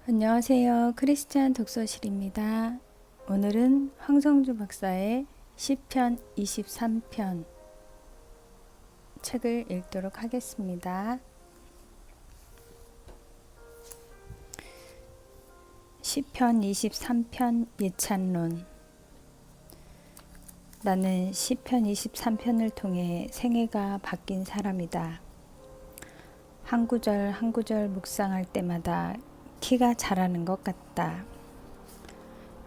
안녕하세요. 크리스찬 독서실입니다. 오늘은 황성주 박사의 시편 23편 책을 읽도록 하겠습니다. 시편 23편 예찬론. 나는 시편 23편을 통해 생애가 바뀐 사람이다. 한 구절 한 구절 묵상할 때마다 키가 자라는 것 같다.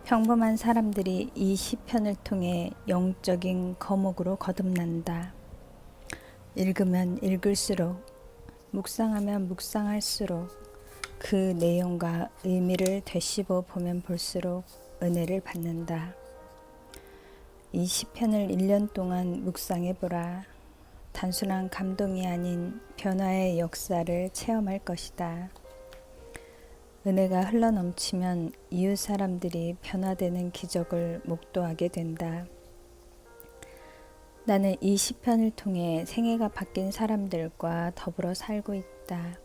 평범한 사람들이 이 시편을 통해 영적인 거목으로 거듭난다. 읽으면 읽을수록, 묵상하면 묵상할수록 그 내용과 의미를 되씹어 보면 볼수록 은혜를 받는다. 이 시편을 1년 동안 묵상해보라. 단순한 감동이 아닌 변화의 역사를 체험할 것이다. 은혜가 흘러넘치면 이웃 사람들이 변화되는 기적을 목도하게 된다. 나는 이 시편을 통해 생애가 바뀐 사람들과 더불어 살고 있다.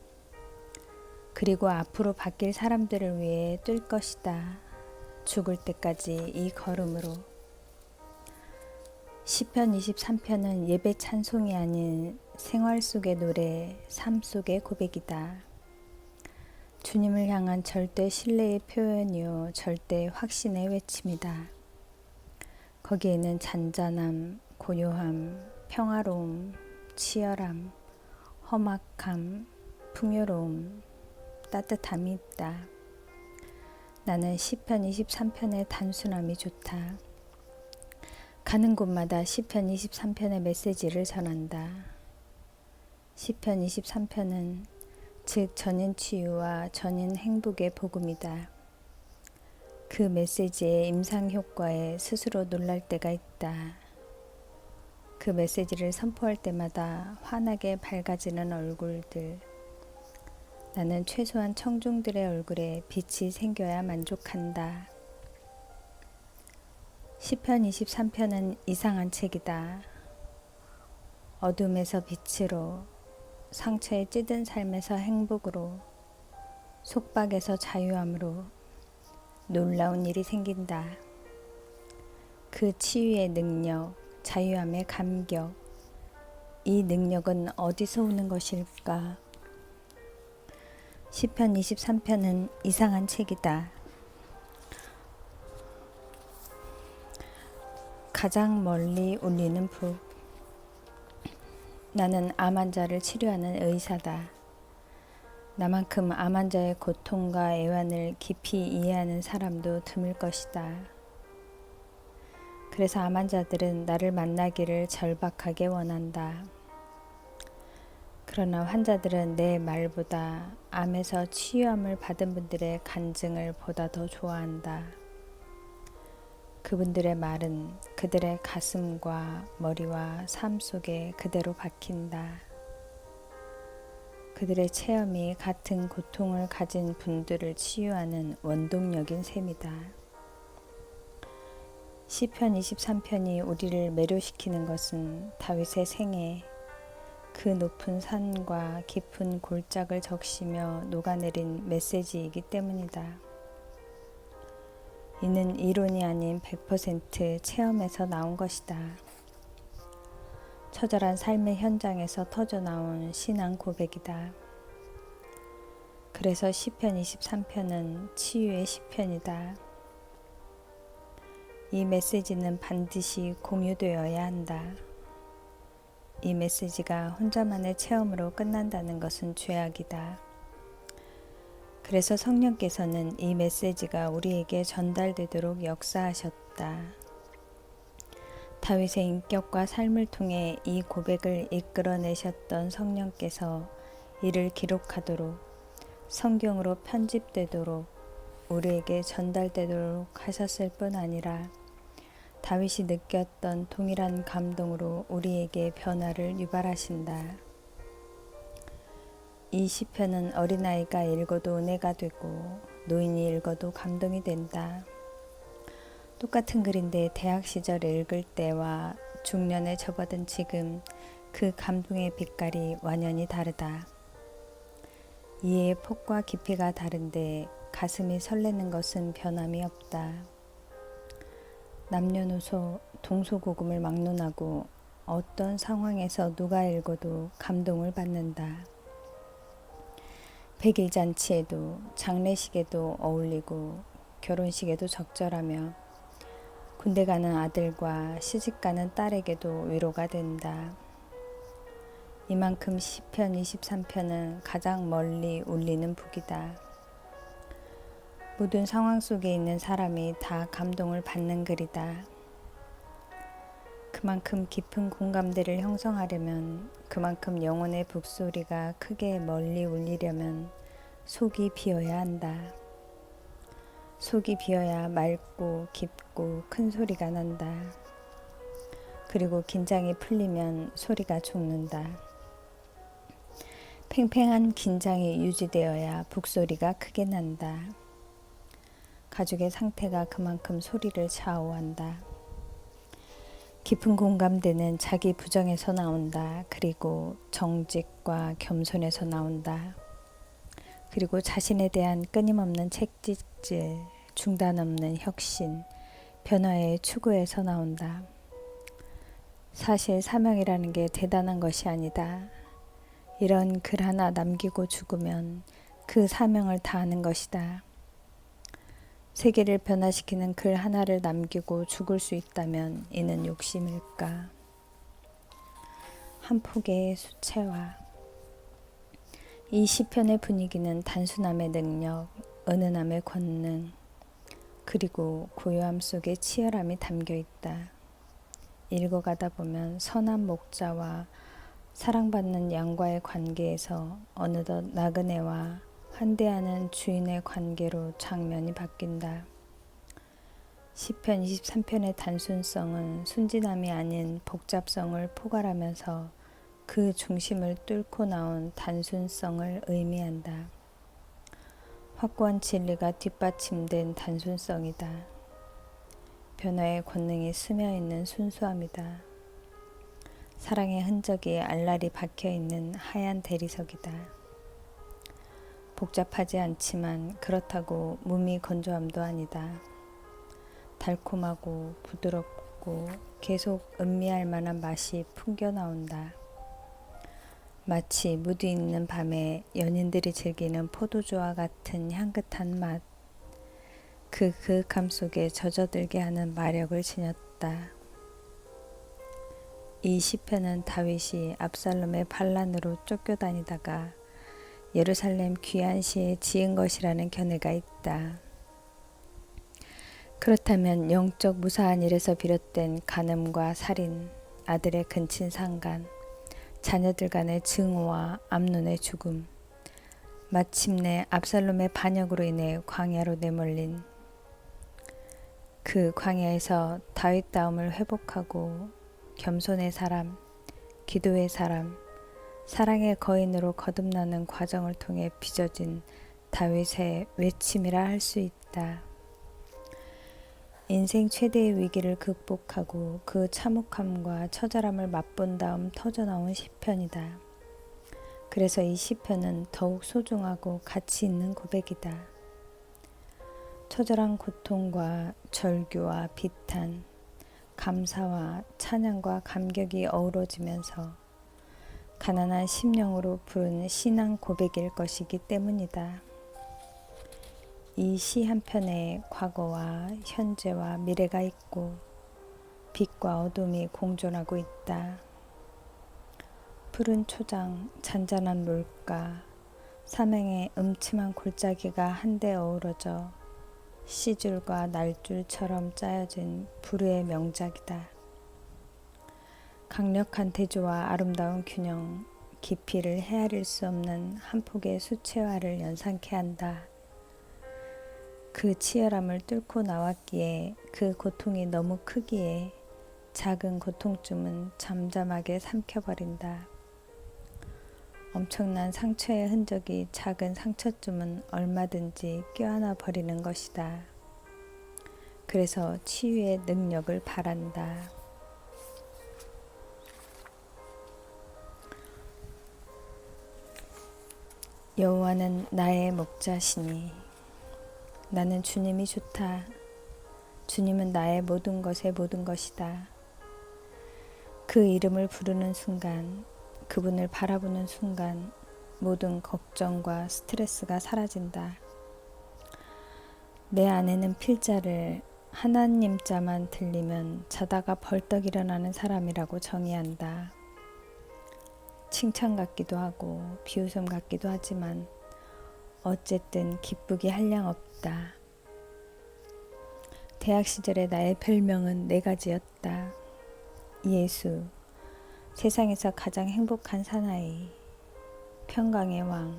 그리고 앞으로 바뀔 사람들을 위해 뛸 것이다. 죽을 때까지 이 걸음으로. 시편 23편은 예배 찬송이 아닌 생활 속의 노래, 삶 속의 고백이다. 주님을 향한 절대 신뢰의 표현이요 절대 확신의 외침이다. 거기에는 잔잔함, 고요함, 평화로움, 치열함, 험악함, 풍요로움, 따뜻함이 있다. 나는 시편 23편의 단순함이 좋다. 가는 곳마다 시편 23편의 메시지를 전한다. 시편 23편은 즉 전인 치유와 전인 행복의 복음이다. 그 메시지의 임상 효과에 스스로 놀랄 때가 있다. 그 메시지를 선포할 때마다 환하게 밝아지는 얼굴들. 나는 최소한 청중들의 얼굴에 빛이 생겨야 만족한다. 시편 23편은 이상한 책이다. 어둠에서 빛으로, 상처에 찌든 삶에서 행복으로, 속박에서 자유함으로 놀라운 일이 생긴다. 그 치유의 능력, 자유함의 감격, 이 능력은 어디서 오는 것일까? 시편 23편은 이상한 책이다. 가장 멀리 울리는 북. 나는 암 환자를 치료하는 의사다. 나만큼 암 환자의 고통과 애환을 깊이 이해하는 사람도 드물 것이다. 그래서 암 환자들은 나를 만나기를 절박하게 원한다. 그러나 환자들은 내 말보다 암에서 치유함을 받은 분들의 간증을 보다 더 좋아한다. 그분들의 말은 그들의 가슴과 머리와 삶 속에 그대로 박힌다. 그들의 체험이 같은 고통을 가진 분들을 치유하는 원동력인 셈이다. 시편 23편이 우리를 매료시키는 것은 다윗의 생애, 그 높은 산과 깊은 골짜기를 적시며 녹아내린 메시지이기 때문이다. 이는 이론이 아닌 100% 체험에서 나온 것이다. 처절한 삶의 현장에서 터져나온 신앙 고백이다. 그래서 시편 23편은 치유의 시편이다. 이 메시지는 반드시 공유되어야 한다. 이 메시지가 혼자만의 체험으로 끝난다는 것은 죄악이다. 그래서 성령께서는 이 메시지가 우리에게 전달되도록 역사하셨다. 다윗의 인격과 삶을 통해 이 고백을 이끌어내셨던 성령께서 이를 기록하도록, 성경으로 편집되도록, 우리에게 전달되도록 하셨을 뿐 아니라 다윗이 느꼈던 동일한 감동으로 우리에게 변화를 유발하신다. 이 시편은 어린아이가 읽어도 은혜가 되고 노인이 읽어도 감동이 된다. 똑같은 글인데 대학 시절 읽을 때와 중년에 접어든 지금 그 감동의 빛깔이 완연히 다르다. 이해의 폭과 깊이가 다른데 가슴이 설레는 것은 변함이 없다. 남녀노소 동서고금을 막론하고 어떤 상황에서 누가 읽어도 감동을 받는다. 백일잔치에도 장례식에도 어울리고 결혼식에도 적절하며 군대 가는 아들과 시집 가는 딸에게도 위로가 된다. 이만큼 시편 23편은 가장 멀리 울리는 북이다. 모든 상황 속에 있는 사람이 다 감동을 받는 글이다. 그만큼 깊은 공감대를 형성하려면, 그만큼 영혼의 북소리가 크게 멀리 울리려면 속이 비어야 한다. 속이 비어야 맑고 깊고 큰 소리가 난다. 그리고 긴장이 풀리면 소리가 죽는다. 팽팽한 긴장이 유지되어야 북소리가 크게 난다. 가족의 상태가 그만큼 소리를 좌우한다. 깊은 공감대는 자기 부정에서 나온다. 그리고 정직과 겸손에서 나온다. 그리고 자신에 대한 끊임없는 채찍질, 중단 없는 혁신, 변화의 추구에서 나온다. 사실 사명이라는 게 대단한 것이 아니다. 이런 글 하나 남기고 죽으면 그 사명을 다하는 것이다. 세계를 변화시키는 글 하나를 남기고 죽을 수 있다면 이는 욕심일까? 한 폭의 수채화. 이 시편의 분위기는 단순함의 능력, 은은함의 권능, 그리고 고요함 속에 치열함이 담겨 있다. 읽어가다 보면 선한 목자와 사랑받는 양과의 관계에서 어느덧 나그네와 환대하는 주인의 관계로 장면이 바뀐다. 시편 23편의 단순성은 순진함이 아닌 복잡성을 포괄하면서 그 중심을 뚫고 나온 단순성을 의미한다. 확고한 진리가 뒷받침된 단순성이다. 변화의 권능이 스며있는 순수함이다. 사랑의 흔적이 알알이 박혀있는 하얀 대리석이다. 복잡하지 않지만 그렇다고 무미 건조함도 아니다. 달콤하고 부드럽고 계속 음미할 만한 맛이 풍겨 나온다. 마치 무디 있는 밤에 연인들이 즐기는 포도주와 같은 향긋한 맛. 그 그윽함 속에 젖어들게 하는 마력을 지녔다. 이 시편은 다윗이 압살롬의 반란으로 쫓겨다니다가 예루살렘 귀한 시에 지은 것이라는 견해가 있다. 그렇다면 영적 무사한 일에서 비롯된 간음과 살인, 아들의 근친상간, 자녀들 간의 증오와 암논의 죽음, 마침내 압살롬의 반역으로 인해 광야로 내몰린 그 광야에서 다윗다움을 회복하고 겸손의 사람, 기도의 사람, 사랑의 거인으로 거듭나는 과정을 통해 빚어진 다윗의 외침이라 할 수 있다. 인생 최대의 위기를 극복하고 그 참혹함과 처절함을 맛본 다음 터져나온 시편이다. 그래서 이 시편은 더욱 소중하고 가치 있는 고백이다. 처절한 고통과 절규와 비탄, 감사와 찬양과 감격이 어우러지면서 가난한 심령으로 부른 신앙 고백일 것이기 때문이다. 이 시 한편에 과거와 현재와 미래가 있고 빛과 어둠이 공존하고 있다. 푸른 초장, 잔잔한 물가, 삼행의 음침한 골짜기가 한데 어우러져 시줄과 날줄처럼 짜여진 불후의 명작이다. 강력한 대조와 아름다운 균형, 깊이를 헤아릴 수 없는 한 폭의 수채화를 연상케 한다. 그 치열함을 뚫고 나왔기에, 그 고통이 너무 크기에 작은 고통쯤은 잠잠하게 삼켜버린다. 엄청난 상처의 흔적이 작은 상처쯤은 얼마든지 껴안아 버리는 것이다. 그래서 치유의 능력을 바란다. 여호와는 나의 목자시니 나는 주님이 좋다. 주님은 나의 모든 것의 모든 것이다. 그 이름을 부르는 순간, 그분을 바라보는 순간 모든 걱정과 스트레스가 사라진다. 내 안에는 필자를 하나님 자만 들리면 자다가 벌떡 일어나는 사람이라고 정의한다. 칭찬 같기도 하고 비웃음 같기도 하지만 어쨌든 기쁘기 한량없다. 대학 시절에 나의 별명은 네 가지였다. 예수, 세상에서 가장 행복한 사나이, 평강의 왕,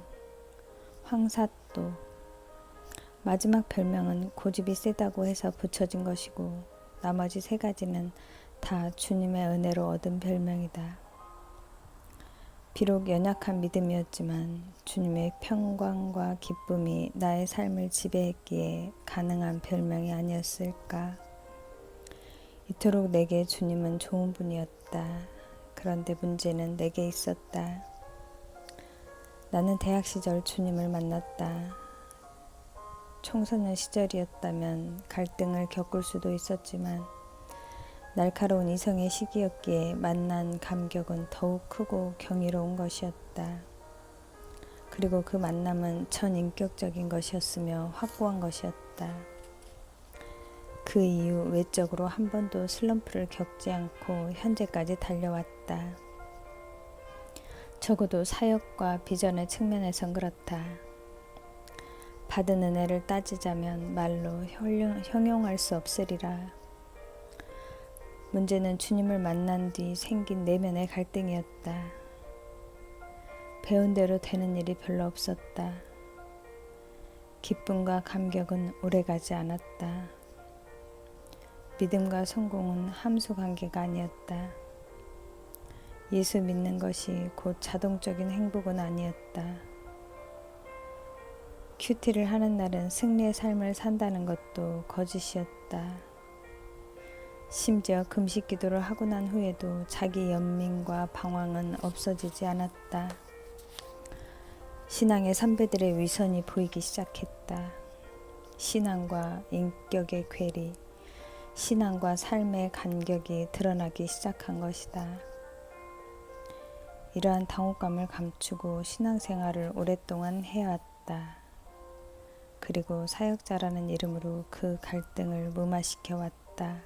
황사또. 마지막 별명은 고집이 세다고 해서 붙여진 것이고 나머지 세 가지는 다 주님의 은혜로 얻은 별명이다. 비록 연약한 믿음이었지만 주님의 평강과 기쁨이 나의 삶을 지배했기에 가능한 별명이 아니었을까. 이토록 내게 주님은 좋은 분이었다. 그런데 문제는 내게 있었다. 나는 대학 시절 주님을 만났다. 청소년 시절이었다면 갈등을 겪을 수도 있었지만 날카로운 이성의 시기였기에 만난 감격은 더욱 크고 경이로운 것이었다. 그리고 그 만남은 전인격적인 것이었으며 확고한 것이었다. 그 이후 외적으로 한 번도 슬럼프를 겪지 않고 현재까지 달려왔다. 적어도 사역과 비전의 측면에선 그렇다. 받은 은혜를 따지자면 말로 형용할 수 없으리라. 문제는 주님을 만난 뒤 생긴 내면의 갈등이었다. 배운 대로 되는 일이 별로 없었다. 기쁨과 감격은 오래가지 않았다. 믿음과 성공은 함수 관계가 아니었다. 예수 믿는 것이 곧 자동적인 행복은 아니었다. 큐티를 하는 날은 승리의 삶을 산다는 것도 거짓이었다. 심지어 금식 기도를 하고 난 후에도 자기 연민과 방황은 없어지지 않았다. 신앙의 선배들의 위선이 보이기 시작했다. 신앙과 인격의 괴리, 신앙과 삶의 간격이 드러나기 시작한 것이다. 이러한 당혹감을 감추고 신앙생활을 오랫동안 해왔다. 그리고 사역자라는 이름으로 그 갈등을 무마시켜 왔다.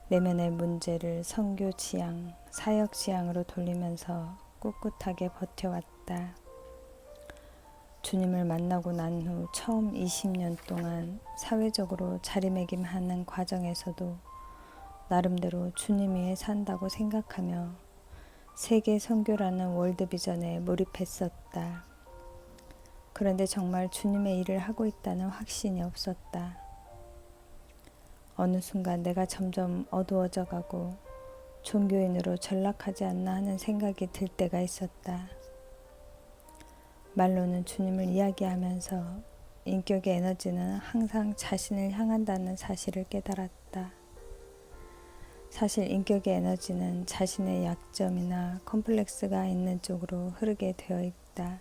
내면의 문제를 선교 지향, 사역 지향으로 돌리면서 꿋꿋하게 버텨왔다. 주님을 만나고 난 후 처음 20년 동안 사회적으로 자리매김하는 과정에서도 나름대로 주님 위해 산다고 생각하며 세계 선교라는 월드비전에 몰입했었다. 그런데 정말 주님의 일을 하고 있다는 확신이 없었다. 어느 순간 내가 점점 어두워져 가고 종교인으로 전락하지 않나 하는 생각이 들 때가 있었다. 말로는 주님을 이야기하면서 인격의 에너지는 항상 자신을 향한다는 사실을 깨달았다. 사실 인격의 에너지는 자신의 약점이나 컴플렉스가 있는 쪽으로 흐르게 되어 있다.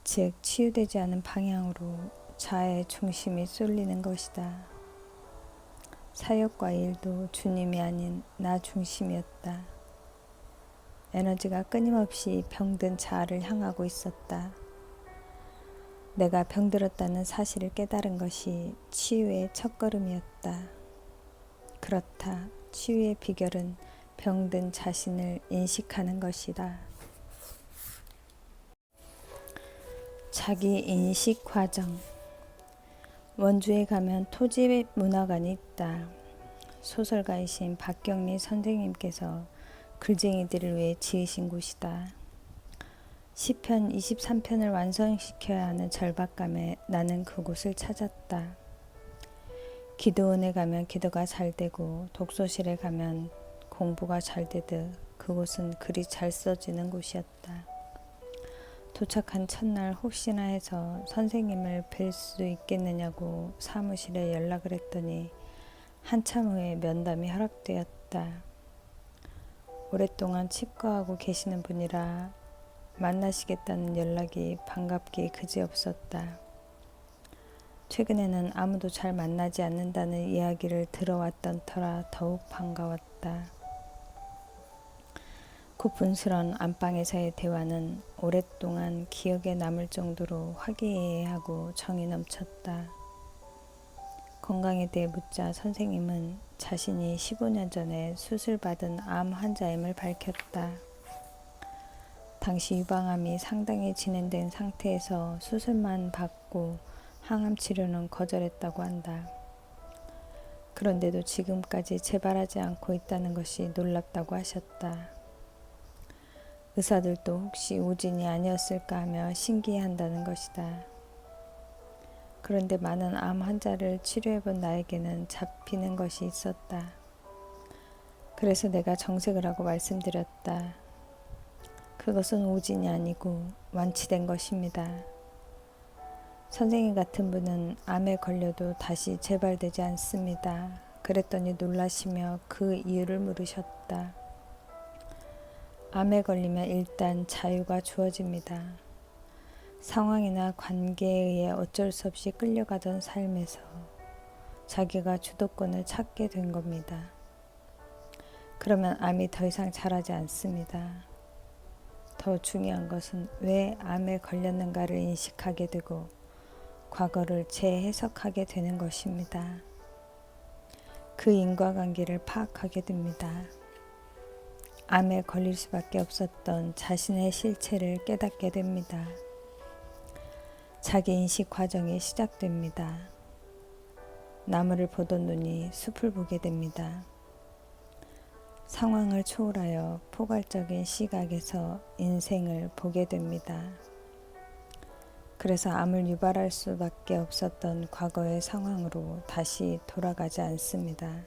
즉 치유되지 않은 방향으로 자아의 중심이 쏠리는 것이다. 사역과 일도 주님이 아닌 나 중심이었다. 에너지가 끊임없이 병든 자아를 향하고 있었다. 내가 병들었다는 사실을 깨달은 것이 치유의 첫걸음이었다. 그렇다. 치유의 비결은 병든 자신을 인식하는 것이다. 자기 인식 과정. 원주에 가면 토지 문화관이 있다. 소설가이신 박경리 선생님께서 글쟁이들을 위해 지으신 곳이다. 시편 23편을 완성시켜야 하는 절박감에 나는 그곳을 찾았다. 기도원에 가면 기도가 잘 되고 독서실에 가면 공부가 잘 되듯 그곳은 글이 잘 써지는 곳이었다. 도착한 첫날 혹시나 해서 선생님을 뵐 수 있겠느냐고 사무실에 연락을 했더니 한참 후에 면담이 허락되었다. 오랫동안 치과하고 계시는 분이라 만나시겠다는 연락이 반갑기 그지없었다. 최근에는 아무도 잘 만나지 않는다는 이야기를 들어왔던 터라 더욱 반가웠다. 고풍스런 안방에서의 대화는 오랫동안 기억에 남을 정도로 화기애애하고 정이 넘쳤다. 건강에 대해 묻자 선생님은 자신이 15년 전에 수술받은 암 환자임을 밝혔다. 당시 유방암이 상당히 진행된 상태에서 수술만 받고 항암 치료는 거절했다고 한다. 그런데도 지금까지 재발하지 않고 있다는 것이 놀랍다고 하셨다. 의사들도 혹시 오진이 아니었을까 하며 신기해한다는 것이다. 그런데 많은 암 환자를 치료해본 나에게는 잡히는 것이 있었다. 그래서 내가 정색을 하고 말씀드렸다. 그것은 오진이 아니고 완치된 것입니다. 선생님 같은 분은 암에 걸려도 다시 재발되지 않습니다. 그랬더니 놀라시며 그 이유를 물으셨다. 암에 걸리면 일단 자유가 주어집니다. 상황이나 관계에 의해 어쩔 수 없이 끌려가던 삶에서 자기가 주도권을 찾게 된 겁니다. 그러면 암이 더 이상 자라지 않습니다. 더 중요한 것은 왜 암에 걸렸는가를 인식하게 되고 과거를 재해석하게 되는 것입니다. 그 인과관계를 파악하게 됩니다. 암에 걸릴 수밖에 없었던 자신의 실체를 깨닫게 됩니다. 자기 인식 과정이 시작됩니다. 나무를 보던 눈이 숲을 보게 됩니다. 상황을 초월하여 포괄적인 시각에서 인생을 보게 됩니다. 그래서 암을 유발할 수밖에 없었던 과거의 상황으로 다시 돌아가지 않습니다.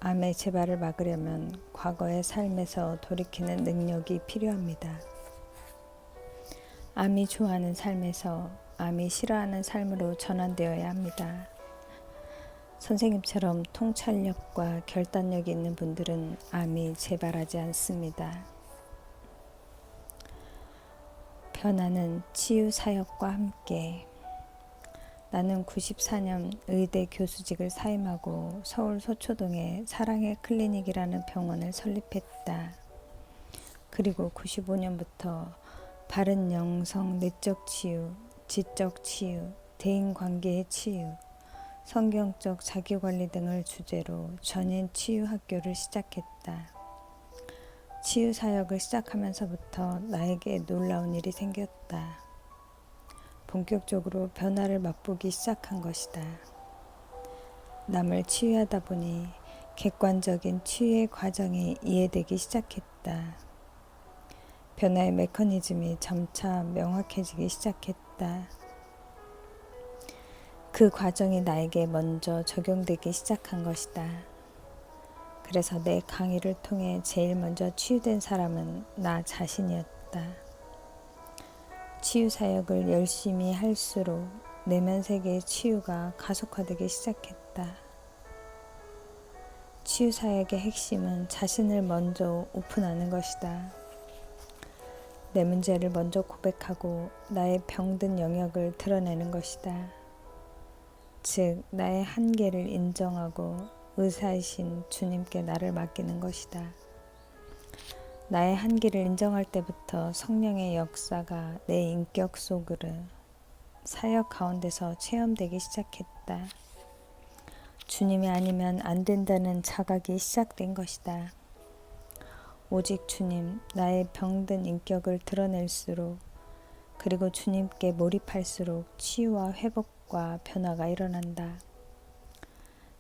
암의 재발을 막으려면 과거의 삶에서 돌이키는 능력이 필요합니다. 암이 좋아하는 삶에서 암이 싫어하는 삶으로 전환되어야 합니다. 선생님처럼 통찰력과 결단력이 있는 분들은 암이 재발하지 않습니다. 변화는 치유 사역과 함께. 나는 94년 의대 교수직을 사임하고 서울 서초동에 사랑의 클리닉이라는 병원을 설립했다. 그리고 95년부터 바른 영성 내적 치유, 지적 치유, 대인관계의 치유, 성경적 자기관리 등을 주제로 전인 치유 학교를 시작했다. 치유 사역을 시작하면서부터 나에게 놀라운 일이 생겼다. 본격적으로 변화를 맛보기 시작한 것이다. 남을 치유하다 보니 객관적인 치유의 과정이 이해되기 시작했다. 변화의 메커니즘이 점차 명확해지기 시작했다. 그 과정이 나에게 먼저 적용되기 시작한 것이다. 그래서 내 강의를 통해 제일 먼저 치유된 사람은 나 자신이었다. 치유 사역을 열심히 할수록 내면 세계의 치유가 가속화되기 시작했다. 치유 사역의 핵심은 자신을 먼저 오픈하는 것이다. 내 문제를 먼저 고백하고 나의 병든 영역을 드러내는 것이다. 즉, 나의 한계를 인정하고 의사이신 주님께 나를 맡기는 것이다. 나의 한계를 인정할 때부터 성령의 역사가 내 인격 속으로 사역 가운데서 체험되기 시작했다. 주님이 아니면 안 된다는 자각이 시작된 것이다. 오직 주님, 나의 병든 인격을 드러낼수록 그리고 주님께 몰입할수록 치유와 회복과 변화가 일어난다.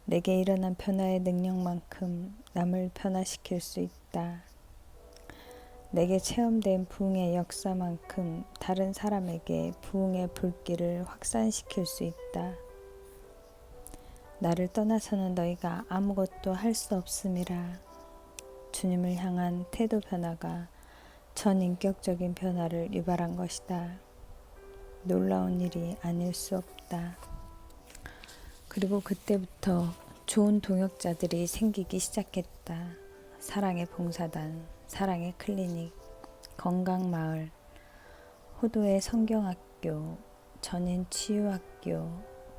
내게 일어난 변화의 능력만큼 남을 변화시킬 수 있다. 내게 체험된 부흥의 역사만큼 다른 사람에게 부흥의 불길을 확산시킬 수 있다. 나를 떠나서는 너희가 아무것도 할 수 없음이라. 주님을 향한 태도 변화가 전인격적인 변화를 유발한 것이다. 놀라운 일이 아닐 수 없다. 그리고 그때부터 좋은 동역자들이 생기기 시작했다. 사랑의 봉사단, 사랑의 클리닉, 건강마을, 호도의 성경학교, 전인 치유학교,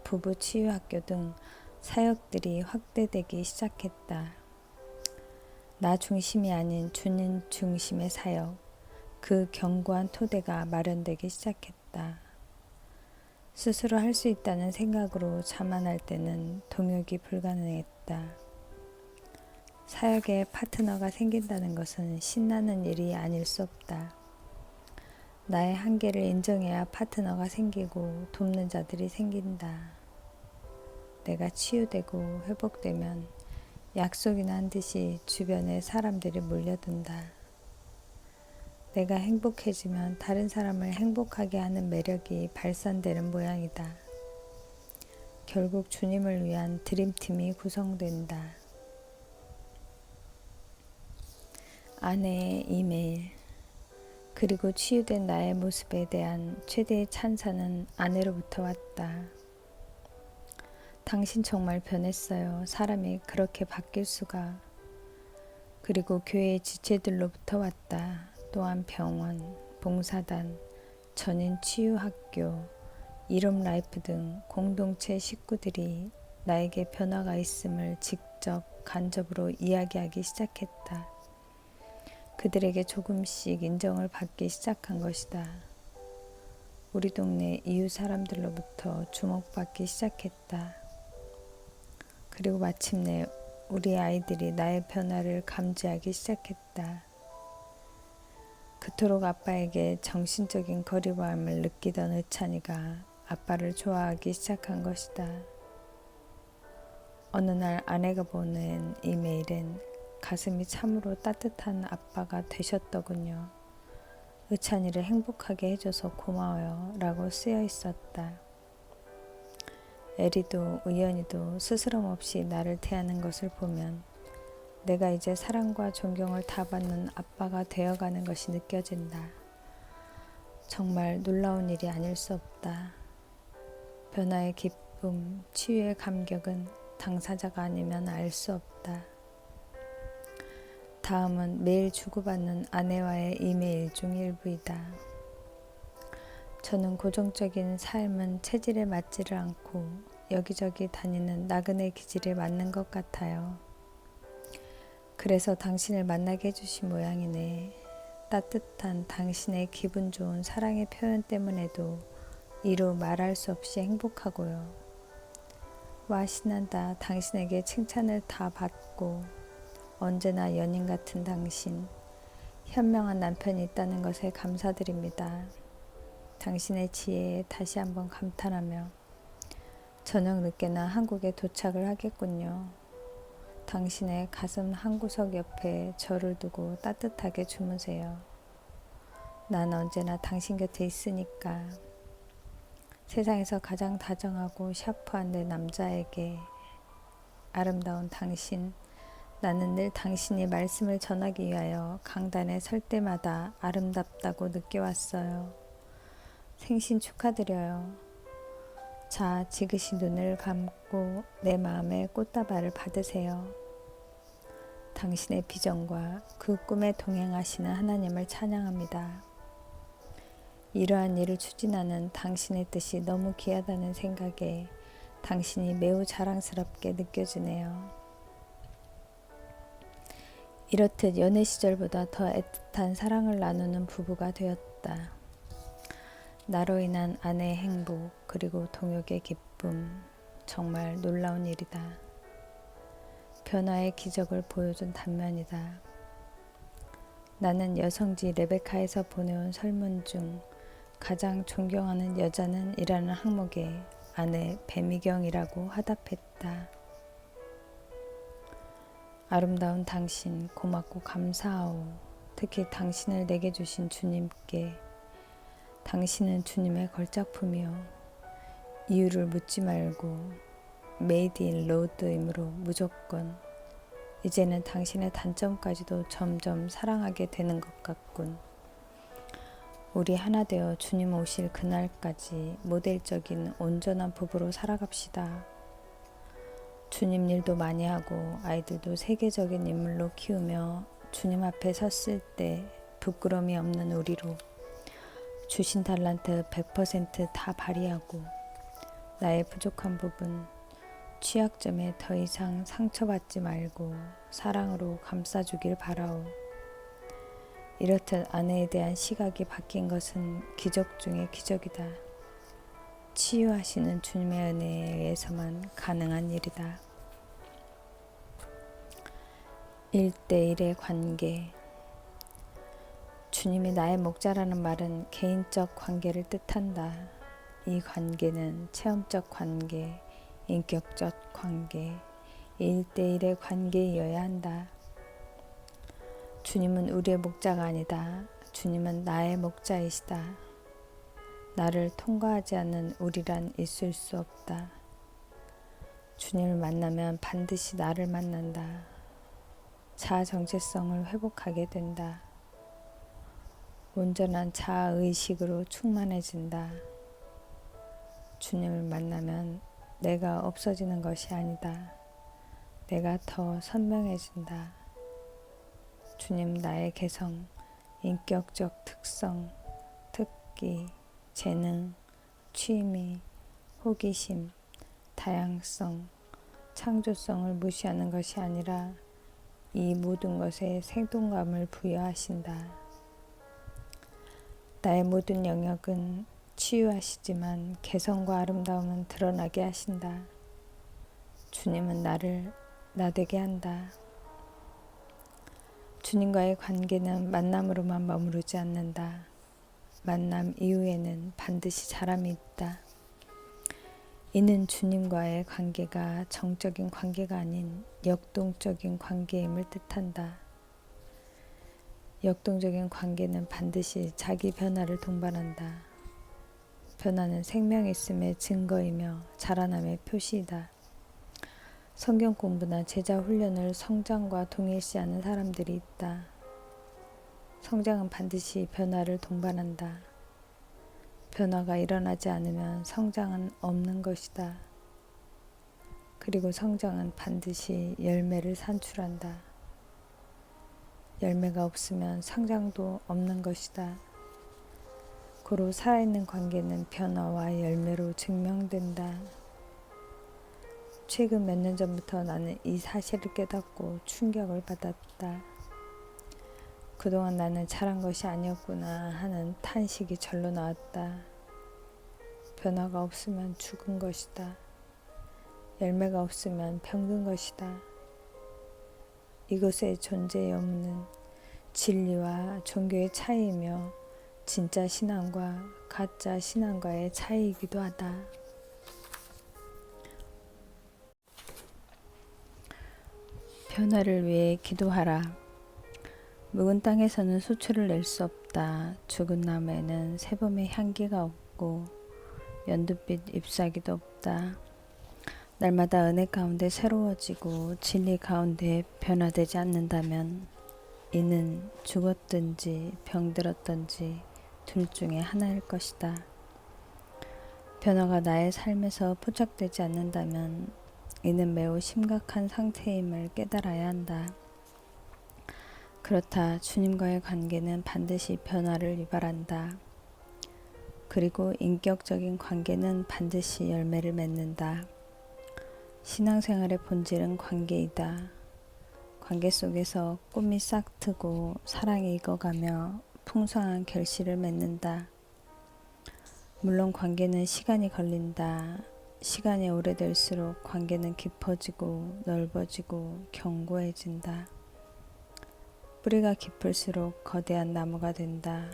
부부 치유학교 등 사역들이 확대되기 시작했다. 나 중심이 아닌 주님 중심의 사역, 그 견고한 토대가 마련되기 시작했다. 스스로 할 수 있다는 생각으로 자만할 때는 동역이 불가능했다. 사역에 파트너가 생긴다는 것은 신나는 일이 아닐 수 없다. 나의 한계를 인정해야 파트너가 생기고 돕는 자들이 생긴다. 내가 치유되고 회복되면 약속이나 한 듯이 주변에 사람들이 몰려든다. 내가 행복해지면 다른 사람을 행복하게 하는 매력이 발산되는 모양이다. 결국 주님을 위한 드림팀이 구성된다. 아내의 이메일. 그리고 치유된 나의 모습에 대한 최대의 찬사는 아내로부터 왔다. 당신 정말 변했어요. 사람이 그렇게 바뀔 수가. 그리고 교회의 지체들로부터 왔다. 또한 병원, 봉사단, 전인 치유학교, 이름 라이프 등 공동체 식구들이 나에게 변화가 있음을 직접 간접으로 이야기하기 시작했다. 그들에게 조금씩 인정을 받기 시작한 것이다. 우리 동네 이웃 사람들로부터 주목받기 시작했다. 그리고 마침내 우리 아이들이 나의 변화를 감지하기 시작했다. 그토록 아빠에게 정신적인 거리감을 느끼던 의찬이가 아빠를 좋아하기 시작한 것이다. 어느 날 아내가 보낸 이메일엔 가슴이 참으로 따뜻한 아빠가 되셨더군요. 의찬이를 행복하게 해줘서 고마워요 라고 쓰여 있었다. 에리도 의연이도 스스럼 없이 나를 대하는 것을 보면 내가 이제 사랑과 존경을 다 받는 아빠가 되어가는 것이 느껴진다. 정말 놀라운 일이 아닐 수 없다. 변화의 기쁨, 치유의 감격은 당사자가 아니면 알 수 없다. 다음은 매일 주고받는 아내와의 이메일 중 일부이다. 저는 고정적인 삶은 체질에 맞지를 않고 여기저기 다니는 나그네 기질에 맞는 것 같아요. 그래서 당신을 만나게 해주신 모양이네. 따뜻한 당신의 기분 좋은 사랑의 표현 때문에도 이루 말할 수 없이 행복하고요. 와 신난다. 당신에게 칭찬을 다 받고 언제나 연인 같은 당신, 현명한 남편이 있다는 것에 감사드립니다. 당신의 지혜에 다시 한번 감탄하며 저녁 늦게나 한국에 도착을 하겠군요. 당신의 가슴 한구석 옆에 저를 두고 따뜻하게 주무세요. 난 언제나 당신 곁에 있으니까. 세상에서 가장 다정하고 샤프한 내 남자에게 아름다운 당신, 나는 늘 당신이 말씀을 전하기 위하여 강단에 설 때마다 아름답다고 느껴왔어요. 생신 축하드려요. 자, 지그시 눈을 감고 내 마음의 꽃다발을 받으세요. 당신의 비전과 그 꿈에 동행하시는 하나님을 찬양합니다. 이러한 일을 추진하는 당신의 뜻이 너무 귀하다는 생각에 당신이 매우 자랑스럽게 느껴지네요. 이렇듯 연애 시절보다 더 애틋한 사랑을 나누는 부부가 되었다. 나로 인한 아내의 행복 그리고 동역의 기쁨, 정말 놀라운 일이다. 변화의 기적을 보여준 단면이다. 나는 여성지 레베카에서 보내온 설문 중 가장 존경하는 여자는 이라는 항목에 아내 배미경이라고 화답했다. 아름다운 당신 고맙고 감사하오. 특히 당신을 내게 주신 주님께. 당신은 주님의 걸작품이요. 이유를 묻지 말고 메이드 인 로드이므로 무조건. 이제는 당신의 단점까지도 점점 사랑하게 되는 것 같군. 우리 하나 되어 주님 오실 그날까지 모델적인 온전한 부부로 살아갑시다. 주님 일도 많이 하고 아이들도 세계적인 인물로 키우며 주님 앞에 섰을 때 부끄러움이 없는 우리로 주신 달란트 100%다 발휘하고 나의 부족한 부분, 취약점에 더 이상 상처받지 말고 사랑으로 감싸주길 바라오. 이렇듯 아내에 대한 시각이 바뀐 것은 기적 중의 기적이다. 치유하시는 주님의 은혜에 의해서만 가능한 일이다. 1대1의 관계. 주님이 나의 목자라는 말은 개인적 관계를 뜻한다. 이 관계는 체험적 관계, 인격적 관계, 1대1의 관계이어야 한다. 주님은 우리의 목자가 아니다. 주님은 나의 목자이시다. 나를 통과하지 않는 우리란 있을 수 없다. 주님을 만나면 반드시 나를 만난다. 자아 정체성을 회복하게 된다. 온전한 자아 의식으로 충만해진다. 주님을 만나면 내가 없어지는 것이 아니다. 내가 더 선명해진다. 주님 나의 개성, 인격적 특성, 특기, 재능, 취미, 호기심, 다양성, 창조성을 무시하는 것이 아니라 이 모든 것에 생동감을 부여하신다. 나의 모든 영역은 치유하시지만 개성과 아름다움은 드러나게 하신다. 주님은 나를 나되게 한다. 주님과의 관계는 만남으로만 머무르지 않는다. 만남 이후에는 반드시 자람이 있다. 이는 주님과의 관계가 정적인 관계가 아닌 역동적인 관계임을 뜻한다. 역동적인 관계는 반드시 자기 변화를 동반한다. 변화는 생명이 있음의 증거이며 자라남의 표시이다. 성경 공부나 제자 훈련을 성장과 동일시하는 사람들이 있다. 성장은 반드시 변화를 동반한다. 변화가 일어나지 않으면 성장은 없는 것이다. 그리고 성장은 반드시 열매를 산출한다. 열매가 없으면 성장도 없는 것이다. 고로 살아있는 관계는 변화와 열매로 증명된다. 최근 몇 년 전부터 나는 이 사실을 깨닫고 충격을 받았다. 그동안 나는 잘한 것이 아니었구나 하는 탄식이 절로 나왔다. 변화가 없으면 죽은 것이다. 열매가 없으면 병든 것이다. 이것의 존재 여부는 진리와 종교의 차이이며 진짜 신앙과 가짜 신앙과의 차이이기도 하다. 변화를 위해 기도하라. 묵은 땅에서는 수출을 낼 수 없다. 죽은 나무에는 새봄의 향기가 없고 연두빛 잎사귀도 없다. 날마다 은혜 가운데 새로워지고 진리 가운데 변화되지 않는다면 이는 죽었든지 병들었든지 둘 중에 하나일 것이다. 변화가 나의 삶에서 포착되지 않는다면 이는 매우 심각한 상태임을 깨달아야 한다. 그렇다. 주님과의 관계는 반드시 변화를 유발한다. 그리고 인격적인 관계는 반드시 열매를 맺는다. 신앙생활의 본질은 관계이다. 관계 속에서 꿈이 싹트고 사랑이 익어가며 풍성한 결실을 맺는다. 물론 관계는 시간이 걸린다. 시간이 오래될수록 관계는 깊어지고 넓어지고 견고해진다. 뿌리가 깊을수록 거대한 나무가 된다.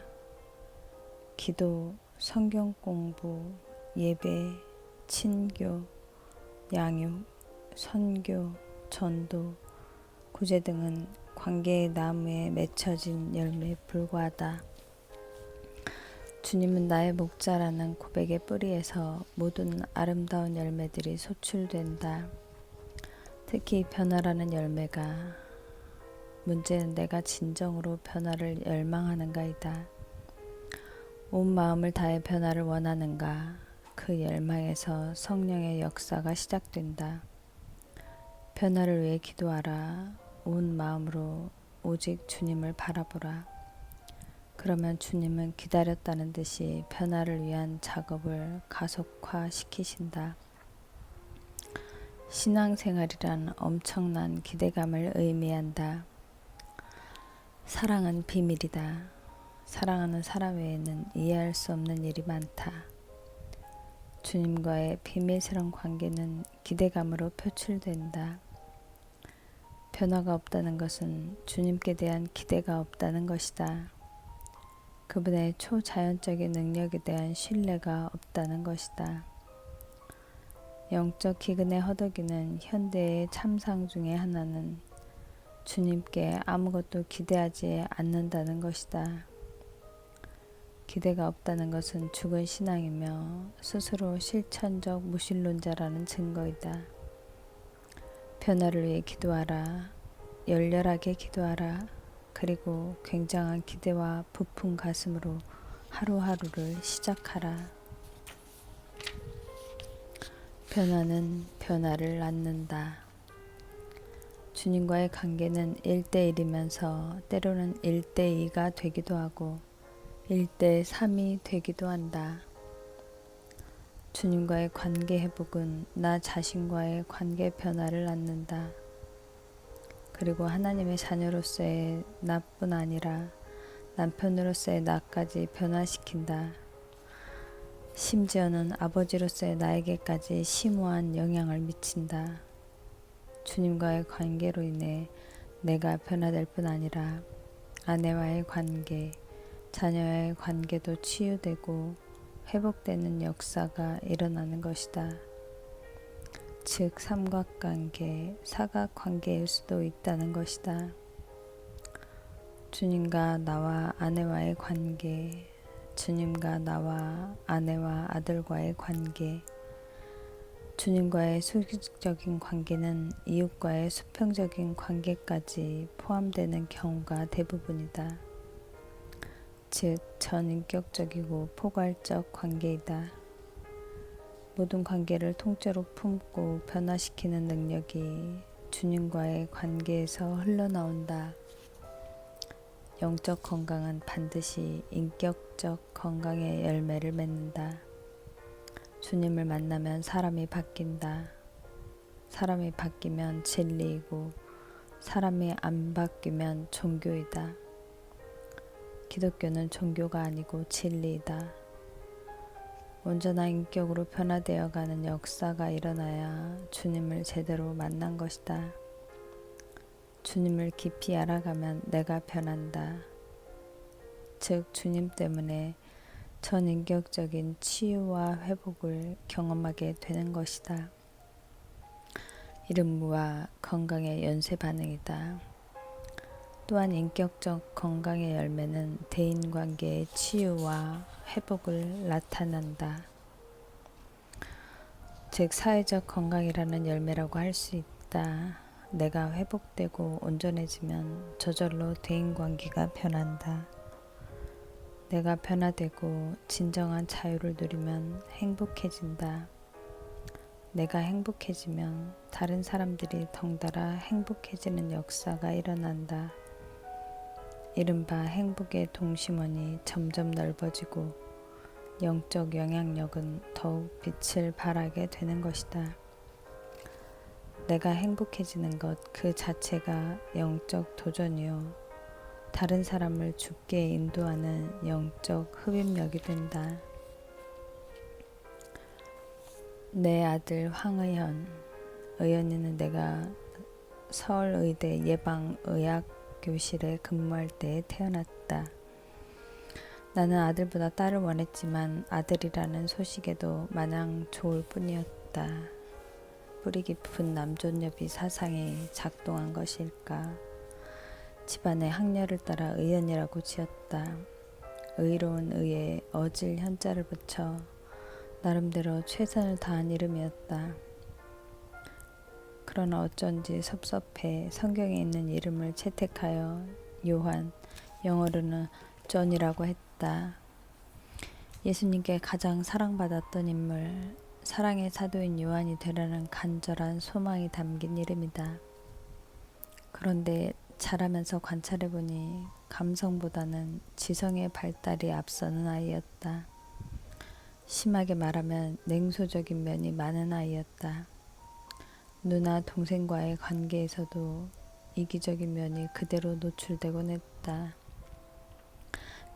기도, 성경 공부, 예배, 친교, 양육, 선교, 전도, 구제 등은 관계의 나무에 맺혀진 열매에 불과하다. 주님은 나의 목자라는 고백의 뿌리에서 모든 아름다운 열매들이 소출된다. 특히 변화라는 열매가. 문제는 내가 진정으로 변화를 열망하는가이다. 온 마음을 다해 변화를 원하는가? 그 열망에서 성령의 역사가 시작된다. 변화를 위해 기도하라. 온 마음으로 오직 주님을 바라보라. 그러면 주님은 기다렸다는 듯이 변화를 위한 작업을 가속화시키신다. 신앙생활이란 엄청난 기대감을 의미한다. 사랑은 비밀이다. 사랑하는 사람 외에는 이해할 수 없는 일이 많다. 주님과의 비밀스러운 관계는 기대감으로 표출된다. 변화가 없다는 것은 주님께 대한 기대가 없다는 것이다. 그분의 초자연적인 능력에 대한 신뢰가 없다는 것이다. 영적 기근에 허덕이는 현대의 참상 중에 하나는 주님께 아무것도 기대하지 않는다는 것이다. 기대가 없다는 것은 죽은 신앙이며 스스로 실천적 무신론자라는 증거이다. 변화를 위해 기도하라. 열렬하게 기도하라. 그리고 굉장한 기대와 부푼 가슴으로 하루하루를 시작하라. 변화는 변화를 낳는다. 주님과의 관계는 1대1이면서 때로는 1대2가 되기도 하고 1대3이 되기도 한다. 주님과의 관계 회복은 나 자신과의 관계 변화를 낳는다. 그리고 하나님의 자녀로서의 나뿐 아니라 남편으로서의 나까지 변화시킨다. 심지어는 아버지로서의 나에게까지 심오한 영향을 미친다. 주님과의 관계로 인해 내가 변화될 뿐 아니라 아내와의 관계, 자녀와의 관계도 치유되고 회복되는 역사가 일어나는 것이다. 즉 삼각관계, 사각관계일 수도 있다는 것이다. 주님과 나와 아내와의 관계, 주님과 나와 아내와 아들과의 관계, 주님과의 수직적인 관계는 이웃과의 수평적인 관계까지 포함되는 경우가 대부분이다. 즉 전인격적이고 포괄적 관계이다. 모든 관계를 통째로 품고 변화시키는 능력이 주님과의 관계에서 흘러나온다. 영적 건강은 반드시 인격적 건강의 열매를 맺는다. 주님을 만나면 사람이 바뀐다. 사람이 바뀌면 진리이고 사람이 안 바뀌면 종교이다. 기독교는 종교가 아니고 진리이다. 온전한 인격으로 변화되어 가는 역사가 일어나야 주님을 제대로 만난 것이다. 주님을 깊이 알아가면 내가 변한다. 즉 주님 때문에 전인격적인 치유와 회복을 경험하게 되는 것이다. 이름과 건강의 연쇄 반응이다. 또한 인격적 건강의 열매는 대인관계의 치유와 회복을 나타낸다. 즉 사회적 건강이라는 열매라고 할 수 있다. 내가 회복되고 온전해지면 저절로 대인관계가 변한다. 내가 변화되고 진정한 자유를 누리면 행복해진다. 내가 행복해지면 다른 사람들이 덩달아 행복해지는 역사가 일어난다. 이른바 행복의 동심원이 점점 넓어지고 영적 영향력은 더욱 빛을 발하게 되는 것이다. 내가 행복해지는 것 그 자체가 영적 도전이요. 다른 사람을 죽게 인도하는 영적 흡입력이 된다. 내 아들 황의현, 의현이는 내가 서울의대 예방의학교실에 근무할 때 태어났다. 나는 아들보다 딸을 원했지만 아들이라는 소식에도 마냥 좋을 뿐이었다. 뿌리 깊은 남존여비 사상이 작동한 것일까. 집안의 학렬을 따라 의현이라고 지었다. 의로운 의에 어질 현자를 붙여 나름대로 최선을 다한 이름이었다. 그러나 어쩐지 섭섭해 성경에 있는 이름을 채택하여 요한, 영어로는 존이라고 했다. 예수님께 가장 사랑받았던 인물, 사랑의 사도인 요한이 되라는 간절한 소망이 담긴 이름이다. 그런데 자라면서 관찰해보니 감성보다는 지성의 발달이 앞서는 아이였다. 심하게 말하면 냉소적인 면이 많은 아이였다. 누나 동생과의 관계에서도 이기적인 면이 그대로 노출되곤 했다.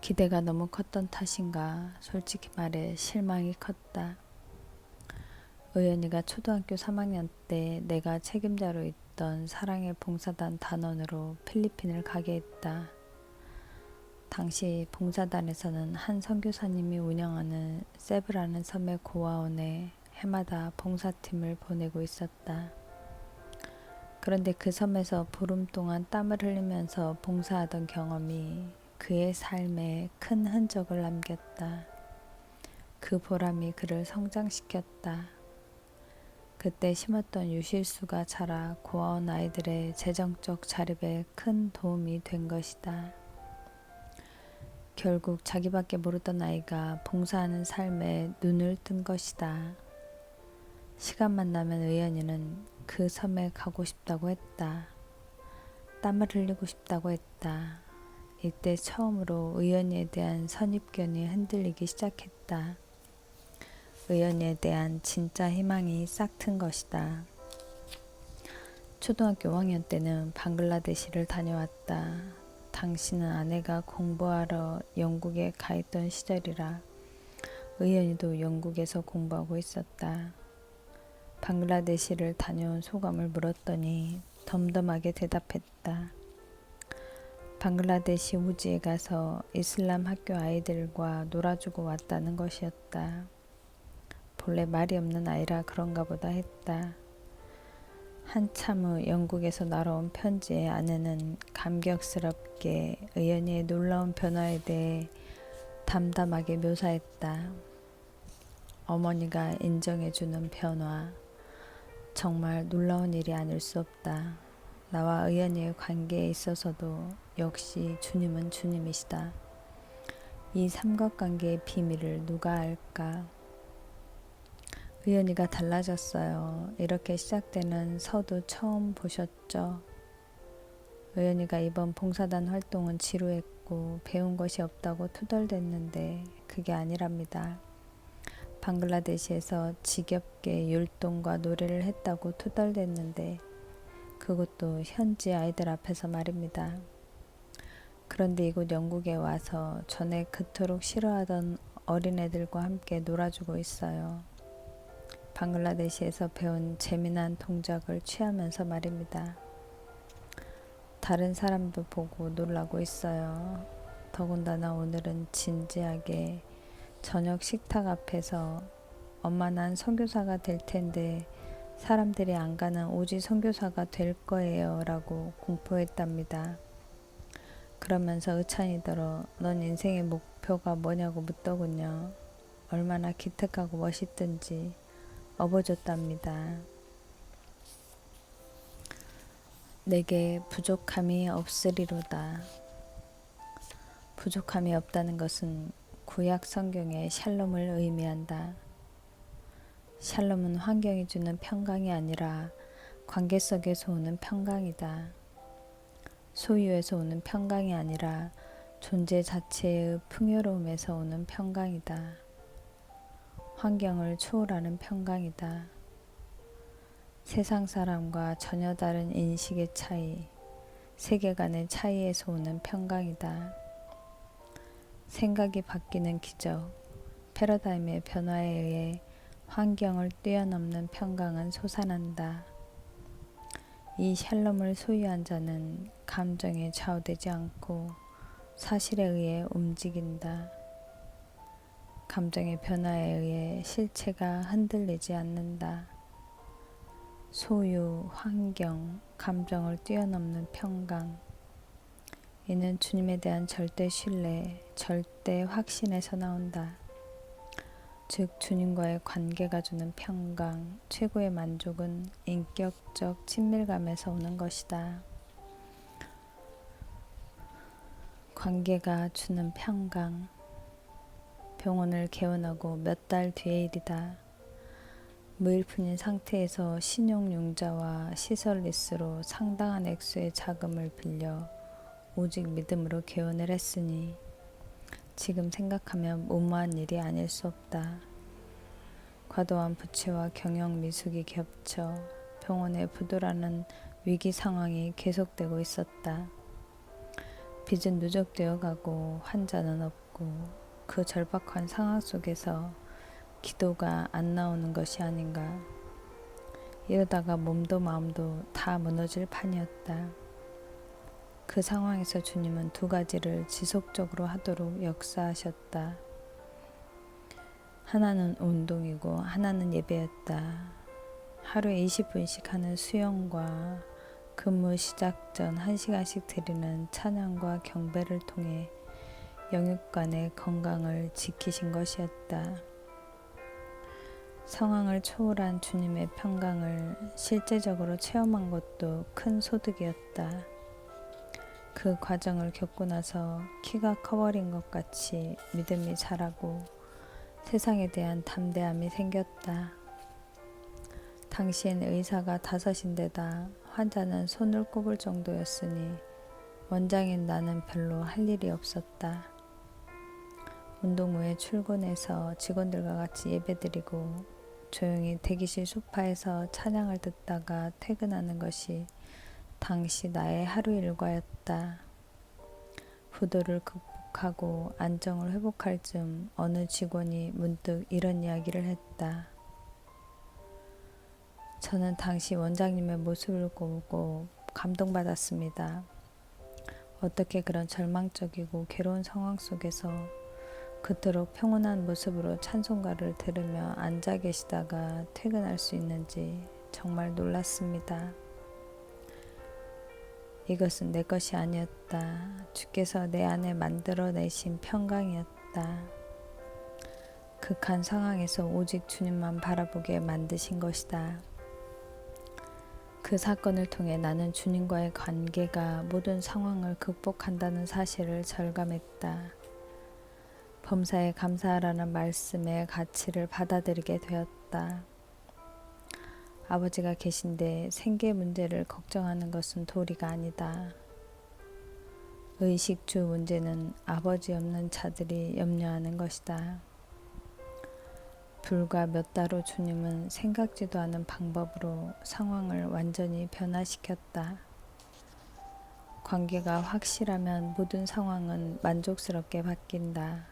기대가 너무 컸던 탓인가 솔직히 말해 실망이 컸다. 의연이가 초등학교 3학년 때 내가 책임자로 있던 사랑의 봉사단 단원으로 필리핀을 가게 했다. 당시 봉사단에서는 한 선교사님이 운영하는 세브라는 섬의 고아원에 해마다 봉사팀을 보내고 있었다. 그런데 그 섬에서 보름 동안 땀을 흘리면서 봉사하던 경험이 그의 삶에 큰 흔적을 남겼다. 그 보람이 그를 성장시켰다. 그때 심었던 유실수가 자라 고아원 아이들의 재정적 자립에 큰 도움이 된 것이다. 결국 자기밖에 모르던 아이가 봉사하는 삶에 눈을 뜬 것이다. 시간만 나면 의연이는 그 섬에 가고 싶다고 했다. 땀을 흘리고 싶다고 했다. 이때 처음으로 의연이에 대한 선입견이 흔들리기 시작했다. 의연이에 대한 진짜 희망이 싹튼 것이다. 초등학교 5학년 때는 방글라데시를 다녀왔다. 당시는 아내가 공부하러 영국에 가 있던 시절이라 의연이도 영국에서 공부하고 있었다. 방글라데시를 다녀온 소감을 물었더니 덤덤하게 대답했다. 방글라데시 우지에 가서 이슬람 학교 아이들과 놀아주고 왔다는 것이었다. 본래 말이 없는 아이라 그런가 보다 했다. 한참 후 영국에서 날아온 편지에 아내는 감격스럽게 의연이의 놀라운 변화에 대해 담담하게 묘사했다. 어머니가 인정해주는 변화. 정말 놀라운 일이 아닐 수 없다. 나와 의연이의 관계에 있어서도 역시 주님은 주님이시다. 이 삼각관계의 비밀을 누가 알까? 의연이가 달라졌어요. 이렇게 시작되는 서두 처음 보셨죠? 의연이가 이번 봉사단 활동은 지루했고 배운 것이 없다고 투덜댔는데 그게 아니랍니다. 방글라데시에서 지겹게 율동과 노래를 했다고 투덜댔는데 그것도 현지 아이들 앞에서 말입니다. 그런데 이곳 영국에 와서 전에 그토록 싫어하던 어린애들과 함께 놀아주고 있어요. 방글라데시에서 배운 재미난 동작을 취하면서 말입니다. 다른 사람도 보고 놀라고 있어요. 더군다나 오늘은 진지하게 저녁 식탁 앞에서 엄마 난 선교사가 될 텐데 사람들이 안 가는 오지 선교사가 될 거예요 라고 공포했답니다. 그러면서 의찬이더러 넌 인생의 목표가 뭐냐고 묻더군요. 얼마나 기특하고 멋있든지 업어줬답니다. 내게 부족함이 없으리로다. 부족함이 없다는 것은 구약 성경의 샬롬을 의미한다. 샬롬은 환경이 주는 평강이 아니라 관계 속에서 오는 평강이다. 소유에서 오는 평강이 아니라 존재 자체의 풍요로움에서 오는 평강이다. 환경을 초월하는 평강이다. 세상 사람과 전혀 다른 인식의 차이, 세계관의 차이에서 오는 평강이다. 생각이 바뀌는 기적, 패러다임의 변화에 의해 환경을 뛰어넘는 평강은 솟아난다. 이 샬롬을 소유한 자는 감정에 좌우되지 않고 사실에 의해 움직인다. 감정의 변화에 의해 실체가 흔들리지 않는다. 소유, 환경, 감정을 뛰어넘는 평강. 이는 주님에 대한 절대 신뢰, 절대 확신에서 나온다. 즉 주님과의 관계가 주는 평강, 최고의 만족은 인격적 친밀감에서 오는 것이다. 관계가 주는 평강. 병원을 개원하고 몇 달 뒤의 일이다. 무일푼인 상태에서 신용융자와 시설 리스로 상당한 액수의 자금을 빌려 오직 믿음으로 개원을 했으니 지금 생각하면 무모한 일이 아닐 수 없다. 과도한 부채와 경영 미숙이 겹쳐 병원에 부도라는 위기 상황이 계속되고 있었다. 빚은 누적되어 가고 환자는 없고 그 절박한 상황 속에서 기도가 안 나오는 것이 아닌가. 이러다가 몸도 마음도 다 무너질 판이었다. 그 상황에서 주님은 두 가지를 지속적으로 하도록 역사하셨다. 하나는 운동이고 하나는 예배였다. 하루에 20분씩 하는 수영과 근무 시작 전 1시간씩 드리는 찬양과 경배를 통해 영육간의 건강을 지키신 것이었다. 상황을 초월한 주님의 평강을 실제적으로 체험한 것도 큰 소득이었다. 그 과정을 겪고 나서 키가 커버린 것 같이 믿음이 자라고 세상에 대한 담대함이 생겼다. 당시엔 의사가 5인데다 환자는 손을 꼽을 정도였으니 원장인 나는 별로 할 일이 없었다. 운동 후에 출근해서 직원들과 같이 예배드리고 조용히 대기실 소파에서 찬양을 듣다가 퇴근하는 것이 당시 나의 하루 일과였다. 부도를 극복하고 안정을 회복할 즈음 어느 직원이 문득 이런 이야기를 했다. 저는 당시 원장님의 모습을 보고 감동받았습니다. 어떻게 그런 절망적이고 괴로운 상황 속에서 그토록 평온한 모습으로 찬송가를 들으며 앉아 계시다가 퇴근할 수 있는지 정말 놀랐습니다. 이것은 내 것이 아니었다. 주께서 내 안에 만들어내신 평강이었다. 극한 상황에서 오직 주님만 바라보게 만드신 것이다. 그 사건을 통해 나는 주님과의 관계가 모든 상황을 극복한다는 사실을 절감했다. 범사에 감사하라는 말씀의 가치를 받아들이게 되었다. 아버지가 계신데 생계 문제를 걱정하는 것은 도리가 아니다. 의식주 문제는 아버지 없는 자들이 염려하는 것이다. 불과 몇 달 후 주님은 생각지도 않은 방법으로 상황을 완전히 변화시켰다. 관계가 확실하면 모든 상황은 만족스럽게 바뀐다.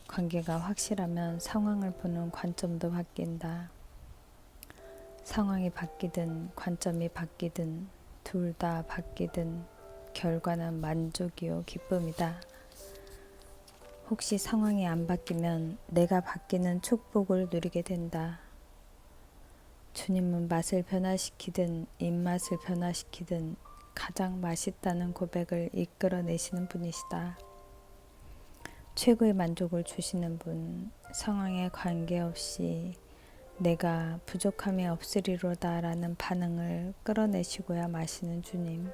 관계가 확실하면 상황을 보는 관점도 바뀐다. 상황이 바뀌든 관점이 바뀌든 둘 다 바뀌든 결과는 만족이요 기쁨이다. 혹시 상황이 안 바뀌면 내가 바뀌는 축복을 누리게 된다. 주님은 맛을 변화시키든 입맛을 변화시키든 가장 맛있다는 고백을 이끌어내시는 분이시다. 최고의 만족을 주시는 분, 상황에 관계없이 내가 부족함이 없으리로다 라는 반응을 끌어내시고야 마시는 주님.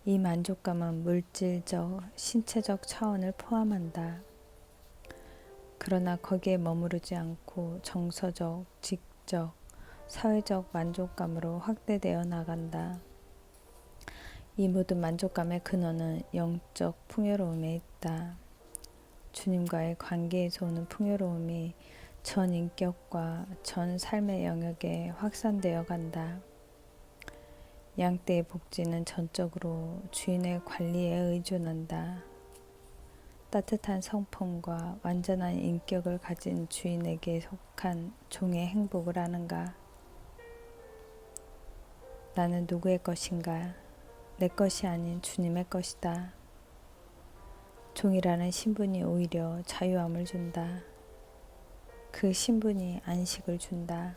이 만족감은 물질적, 신체적 차원을 포함한다. 그러나 거기에 머무르지 않고 정서적, 직적, 사회적 만족감으로 확대되어 나간다. 이 모든 만족감의 근원은 영적 풍요로움에 있다. 주님과의 관계에서 오는 풍요로움이 전 인격과 전 삶의 영역에 확산되어 간다. 양떼의 복지는 전적으로 주인의 관리에 의존한다. 따뜻한 성품과 완전한 인격을 가진 주인에게 속한 종의 행복을 아는가? 나는 누구의 것인가? 내 것이 아닌 주님의 것이다. 종이라는 신분이 오히려 자유함을 준다. 그 신분이 안식을 준다.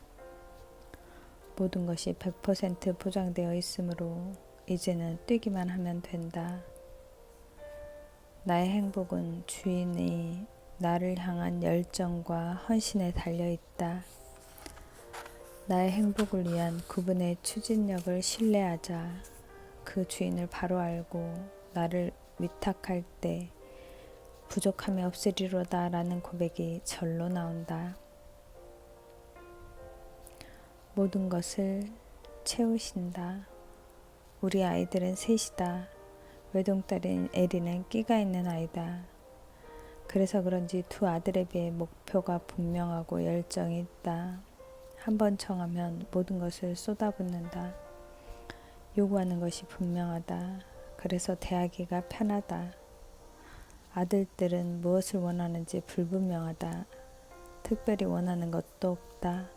모든 것이 100% 보장되어 있으므로 이제는 뛰기만 하면 된다. 나의 행복은 주인이 나를 향한 열정과 헌신에 달려있다. 나의 행복을 위한 그분의 추진력을 신뢰하자. 그 주인을 바로 알고 나를 위탁할 때 부족함이 없으리로다 라는 고백이 절로 나온다. 모든 것을 채우신다. 우리 아이들은 셋이다. 외동딸인 에리는 끼가 있는 아이다. 그래서 그런지 두 아들에 비해 목표가 분명하고 열정이 있다. 한번 정하면 모든 것을 쏟아붓는다. 요구하는 것이 분명하다. 그래서 대하기가 편하다. 아들들은 무엇을 원하는지 불분명하다. 특별히 원하는 것도 없다.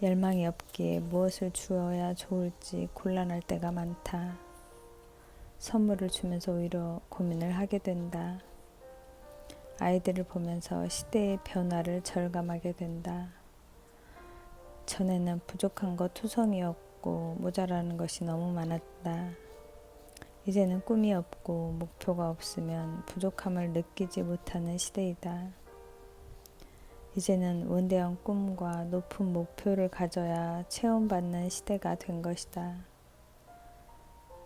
열망이 없기에 무엇을 주어야 좋을지 곤란할 때가 많다. 선물을 주면서 오히려 고민을 하게 된다. 아이들을 보면서 시대의 변화를 절감하게 된다. 전에는 부족한 것 투성이었고 모자라는 것이 너무 많았다. 이제는 꿈이 없고 목표가 없으면 부족함을 느끼지 못하는 시대이다. 이제는 원대한 꿈과 높은 목표를 가져야 체험받는 시대가 된 것이다.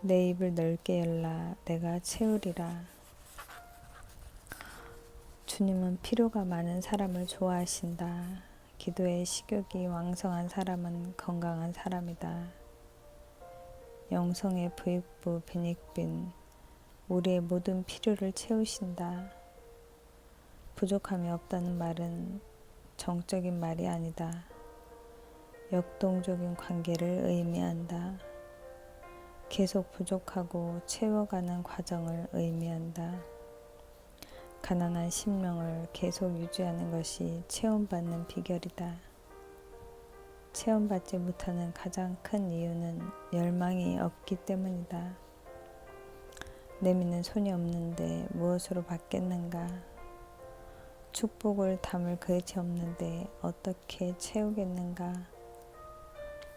내 입을 넓게 열라 내가 채우리라. 주님은 필요가 많은 사람을 좋아하신다. 기도의 식욕이 왕성한 사람은 건강한 사람이다. 영성의 부익부 빈익빈 우리의 모든 필요를 채우신다. 부족함이 없다는 말은 정적인 말이 아니다. 역동적인 관계를 의미한다. 계속 부족하고 채워가는 과정을 의미한다. 가난한 심령을 계속 유지하는 것이 체험받는 비결이다. 체험받지 못하는 가장 큰 이유는 열망이 없기 때문이다. 내미는 손이 없는데 무엇으로 받겠는가? 축복을 담을 그릇이 없는데 어떻게 채우겠는가?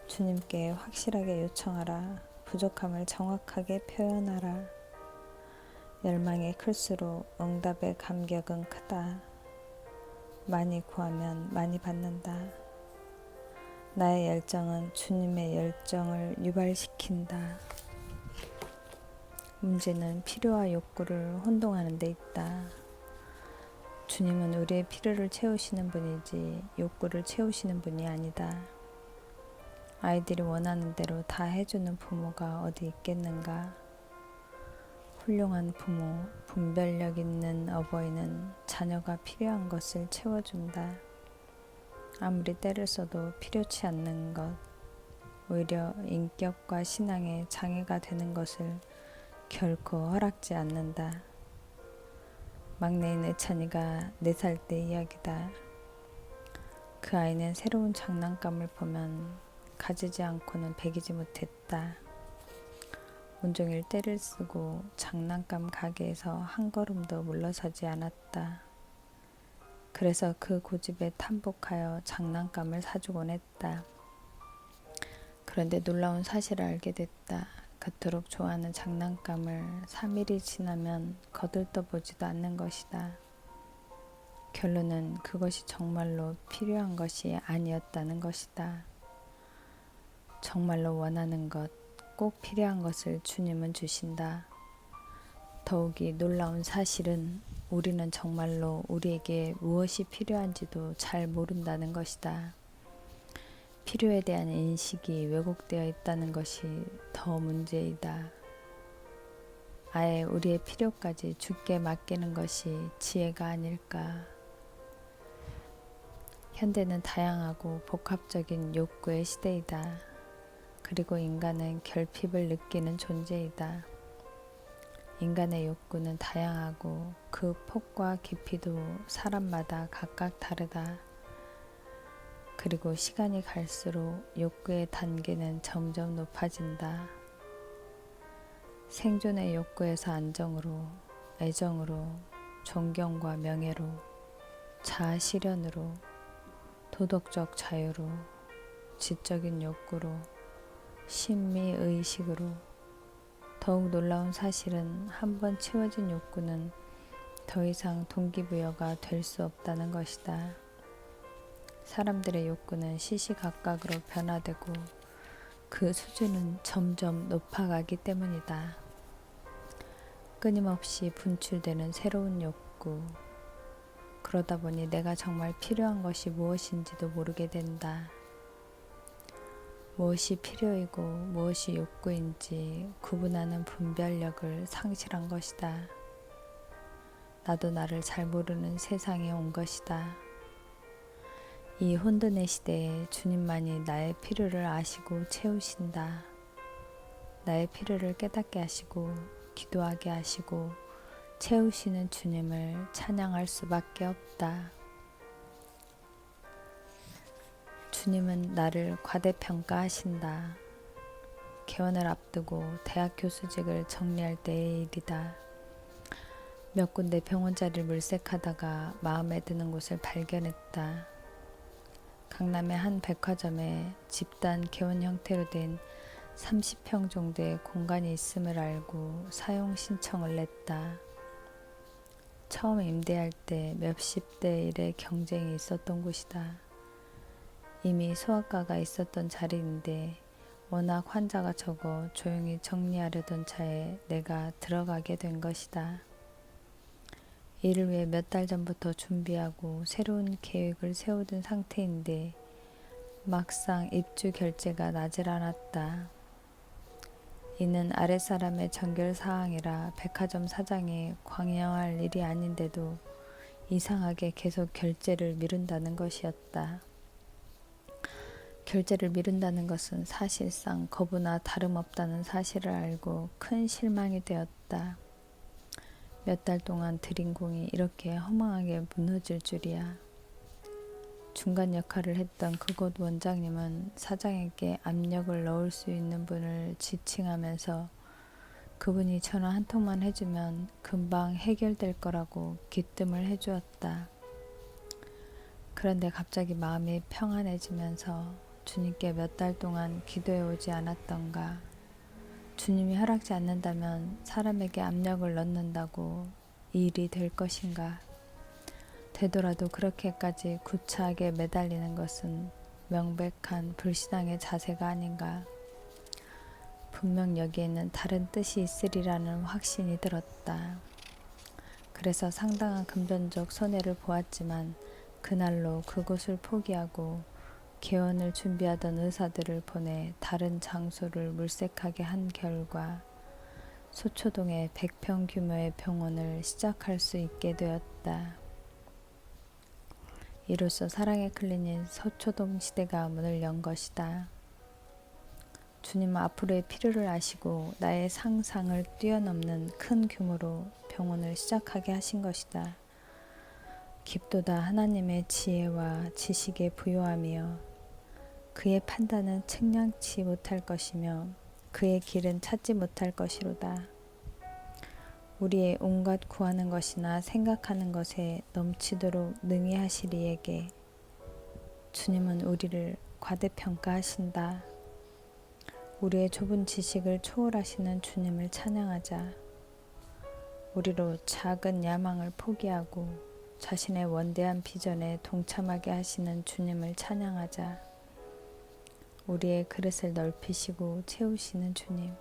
주님께 확실하게 요청하라. 부족함을 정확하게 표현하라. 열망이 클수록 응답의 감격은 크다. 많이 구하면 많이 받는다. 나의 열정은 주님의 열정을 유발시킨다. 문제는 필요와 욕구를 혼동하는 데 있다. 주님은 우리의 필요를 채우시는 분이지 욕구를 채우시는 분이 아니다. 아이들이 원하는 대로 다 해주는 부모가 어디 있겠는가? 훌륭한 부모, 분별력 있는 어버이는 자녀가 필요한 것을 채워준다. 아무리 때를 써도 필요치 않는 것, 오히려 인격과 신앙에 장애가 되는 것을 결코 허락지 않는다. 막내인 애찬이가 4살 때 이야기다. 그 아이는 새로운 장난감을 보면 가지지 않고는 배기지 못했다. 온종일 떼를 쓰고 장난감 가게에서 한 걸음도 물러서지 않았다. 그래서 그 고집에 탐복하여 장난감을 사주곤 했다. 그런데 놀라운 사실을 알게 됐다. 그토록 좋아하는 장난감을 3일이 지나면 거들떠보지도 않는 것이다. 결론은 그것이 정말로 필요한 것이 아니었다는 것이다. 정말로 원하는 것, 꼭 필요한 것을 주님은 주신다. 더욱이 놀라운 사실은 우리는 정말로 우리에게 무엇이 필요한지도 잘 모른다는 것이다. 필요에 대한 인식이 왜곡되어 있다는 것이 더 문제이다. 아예 우리의 필요까지 주께 맡기는 것이 지혜가 아닐까. 현대는 다양하고 복합적인 욕구의 시대이다. 그리고 인간은 결핍을 느끼는 존재이다. 인간의 욕구는 다양하고 그 폭과 깊이도 사람마다 각각 다르다. 그리고 시간이 갈수록 욕구의 단계는 점점 높아진다. 생존의 욕구에서 안정으로, 애정으로, 존경과 명예로, 자아 실현으로, 도덕적 자유로, 지적인 욕구로, 심미 의식으로. 더욱 놀라운 사실은 한번 채워진 욕구는 더 이상 동기부여가 될 수 없다는 것이다. 사람들의 욕구는 시시각각으로 변화되고 그 수준은 점점 높아가기 때문이다. 끊임없이 분출되는 새로운 욕구. 그러다 보니 내가 정말 필요한 것이 무엇인지도 모르게 된다. 무엇이 필요이고 무엇이 욕구인지 구분하는 분별력을 상실한 것이다. 나도 나를 잘 모르는 세상에 온 것이다. 이 혼돈의 시대에 주님만이 나의 필요를 아시고 채우신다. 나의 필요를 깨닫게 하시고 기도하게 하시고 채우시는 주님을 찬양할 수밖에 없다. 주님은 나를 과대평가하신다. 개원을 앞두고 대학 교수직을 정리할 때의 일이다. 몇 군데 병원 자리를 물색하다가 마음에 드는 곳을 발견했다. 강남의 한 백화점에 집단 개원 형태로 된 30평 정도의 공간이 있음을 알고 사용 신청을 냈다. 처음 임대할 때 몇십 대 1의 경쟁이 있었던 곳이다. 이미 소아과가 있었던 자리인데 워낙 환자가 적어 조용히 정리하려던 차에 내가 들어가게 된 것이다. 이를 위해 몇 달 전부터 준비하고 새로운 계획을 세우던 상태인데 막상 입주 결제가 나질 않았다. 이는 아랫사람의 정결사항이라 백화점 사장이 광양할 일이 아닌데도 이상하게 계속 결제를 미룬다는 것이었다. 결제를 미룬다는 것은 사실상 거부나 다름없다는 사실을 알고 큰 실망이 되었다. 몇 달 동안 들인 공이 이렇게 허망하게 무너질 줄이야. 중간 역할을 했던 그곳 원장님은 사장에게 압력을 넣을 수 있는 분을 지칭하면서 그분이 전화 한 통만 해주면 금방 해결될 거라고 기뜸을 해주었다. 그런데 갑자기 마음이 평안해지면서 주님께 몇 달 동안 기도해 오지 않았던가, 주님이 허락지 않는다면 사람에게 압력을 넣는다고 이 일이 될 것인가, 되더라도 그렇게까지 구차하게 매달리는 것은 명백한 불신앙의 자세가 아닌가. 분명 여기에는 다른 뜻이 있으리라는 확신이 들었다. 그래서 상당한 금전적 손해를 보았지만 그날로 그곳을 포기하고 개원을 준비하던 의사들을 보내 다른 장소를 물색하게 한 결과 소초동에 100평 규모의 병원을 시작할 수 있게 되었다. 이로써 사랑의 클리닉 서초동 시대가 문을 연 것이다. 주님은 앞으로의 필요를 아시고 나의 상상을 뛰어넘는 큰 규모로 병원을 시작하게 하신 것이다. 깊도다 하나님의 지혜와 지식에 부요하며 그의 판단은 측량치 못할 것이며 그의 길은 찾지 못할 것이로다. 우리의 온갖 구하는 것이나 생각하는 것에 넘치도록 능히 하실 이에게 주님은 우리를 과대평가하신다. 우리의 좁은 지식을 초월하시는 주님을 찬양하자. 우리로 작은 야망을 포기하고 자신의 원대한 비전에 동참하게 하시는 주님을 찬양하자. 우리의 그릇을 넓히시고 채우시는 주님.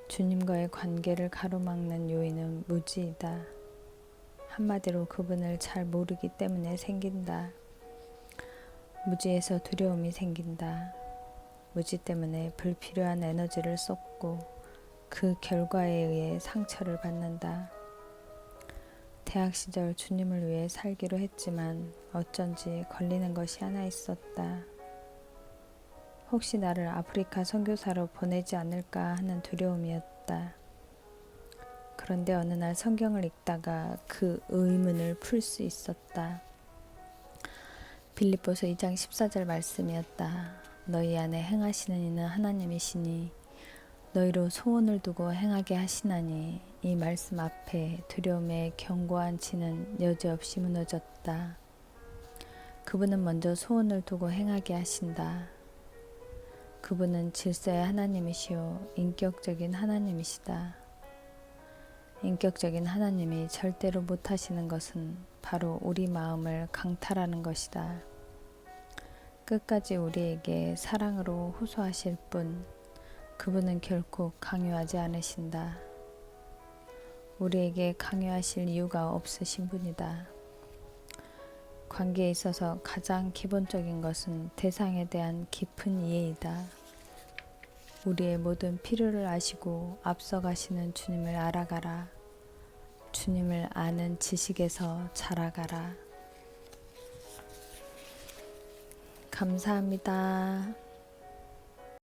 주님과의 관계를 가로막는 요인은 무지이다. 한마디로 그분을 잘 모르기 때문에 생긴다. 무지에서 두려움이 생긴다. 무지 때문에 불필요한 에너지를 쏟고 그 결과에 의해 상처를 받는다. 대학 시절 주님을 위해 살기로 했지만 어쩐지 걸리는 것이 하나 있었다. 혹시 나를 아프리카 선교사로 보내지 않을까 하는 두려움이었다. 그런데 어느 날 성경을 읽다가 그 의문을 풀 수 있었다. 빌립보서 2장 14절 말씀이었다. 너희 안에 행하시는 이는 하나님이시니 너희로 소원을 두고 행하게 하시나니. 이 말씀 앞에 두려움의 견고한 진은 여지없이 무너졌다. 그분은 먼저 소원을 두고 행하게 하신다. 그분은 질서의 하나님이시요 인격적인 하나님이시다. 인격적인 하나님이 절대로 못하시는 것은 바로 우리 마음을 강탈하는 것이다. 끝까지 우리에게 사랑으로 호소하실 분, 그분은 결코 강요하지 않으신다. 우리에게 강요하실 이유가 없으신 분이다. 관계에 있어서 가장 기본적인 것은 대상에 대한 깊은 이해이다. 우리의 모든 필요를 아시고 앞서가시는 주님을 알아가라. 주님을 아는 지식에서 자라가라. 감사합니다.